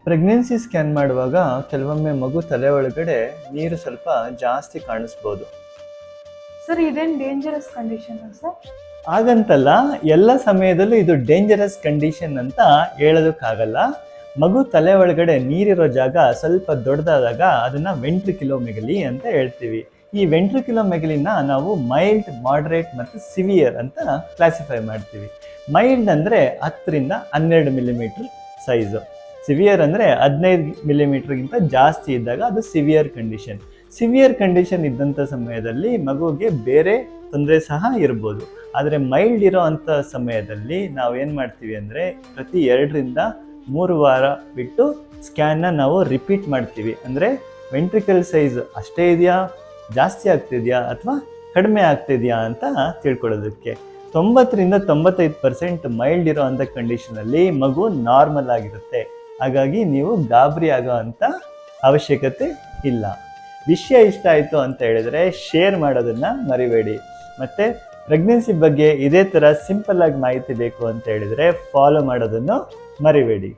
Pregnancy scan ಮಾಡುವಾಗ ಕೆಲವೊಮ್ಮೆ ಮಗು ತಲೆ ಒಳಗಡೆ ನೀರು ಸ್ವಲ್ಪ ಜಾಸ್ತಿ ಕಾಣಿಸ್ಬೋದು. ಸರ್ ಇದೇನು ಡೇಂಜರಸ್ ಕಂಡೀಷನ್ ಸರ್? ಹಾಗಂತಲ್ಲ, ಎಲ್ಲ ಸಮಯದಲ್ಲೂ ಇದು ಡೇಂಜರಸ್ ಕಂಡೀಷನ್ ಅಂತ ಹೇಳೋದಕ್ಕಾಗಲ್ಲ. ಮಗು ತಲೆ ಒಳಗಡೆ ನೀರಿರೋ ಜಾಗ ಸ್ವಲ್ಪ ದೊಡ್ಡದಾದಾಗ ಅದನ್ನ ವೆಂಟ್ರಿಕ್ಯುಲೋಮೆಗಲಿ ಅಂತ ಹೇಳ್ತೀವಿ. ಈ ವೆಂಟ್ರಿಕ್ಯುಲೋಮೆಗಲಿನ ನಾವು ಮೈಲ್ಡ್, ಮಾಡರೇಟ್ ಮತ್ತು ಸಿವಿಯರ್ ಅಂತ ಕ್ಲಾಸಿಫೈ ಮಾಡ್ತೀವಿ. ಮೈಲ್ಡ್ ಅಂದರೆ 10ರಿಂದ 12 ಮಿಲಿಮೀಟರ್ ಸೈಜು. ಸಿವಿಯರ್ ಅಂದರೆ 15 ಮಿಲಿಮೀಟರ್ಗಿಂತ ಜಾಸ್ತಿ ಇದ್ದಾಗ ಅದು ಸಿವಿಯರ್ ಕಂಡೀಷನ್. ಸಿವಿಯರ್ ಕಂಡೀಷನ್ ಇದ್ದಂಥ ಸಮಯದಲ್ಲಿ ಮಗುವಿಗೆ ಬೇರೆ ತೊಂದರೆ ಸಹ ಇರ್ಬೋದು. ಆದರೆ ಮೈಲ್ಡ್ ಇರೋ ಅಂಥ ಸಮಯದಲ್ಲಿ ನಾವು ಏನು ಮಾಡ್ತೀವಿ ಅಂದರೆ ಪ್ರತಿ 2ರಿಂದ 3 ವಾರ ಬಿಟ್ಟು ಸ್ಕ್ಯಾನ್ನ ನಾವು ರಿಪೀಟ್ ಮಾಡ್ತೀವಿ. ಅಂದರೆ ವೆಂಟ್ರಿಕಲ್ ಸೈಜ್ ಅಷ್ಟೇ ಇದೆಯಾ, ಜಾಸ್ತಿ ಆಗ್ತಿದೆಯಾ ಅಥವಾ ಕಡಿಮೆ ಆಗ್ತಿದೆಯಾ ಅಂತ ತಿಳ್ಕೊಳ್ಳೋದಕ್ಕೆ. 90ರಿಂದ 95% ಮೈಲ್ಡ್ ಇರೋ ಅಂಥ ಕಂಡೀಷನಲ್ಲಿ ಮಗು ನಾರ್ಮಲ್ ಆಗಿರುತ್ತೆ. ಹಾಗಾಗಿ ನೀವು ಗಾಬರಿ ಆಗೋ ಅಂಥ ಅವಶ್ಯಕತೆ ಇಲ್ಲ. ವಿಷಯ ಇಷ್ಟ ಆಯಿತು ಅಂತ ಹೇಳಿದರೆ ಶೇರ್ ಮಾಡೋದನ್ನು ಮರಿಬೇಡಿ. ಮತ್ತು ಪ್ರೆಗ್ನೆನ್ಸಿ ಬಗ್ಗೆ ಇದೇ ಥರ ಸಿಂಪಲ್ ಆಗಿ ಮಾಹಿತಿ ಬೇಕು ಅಂತ ಹೇಳಿದರೆ ಫಾಲೋ ಮಾಡೋದನ್ನು ಮರಿಬೇಡಿ.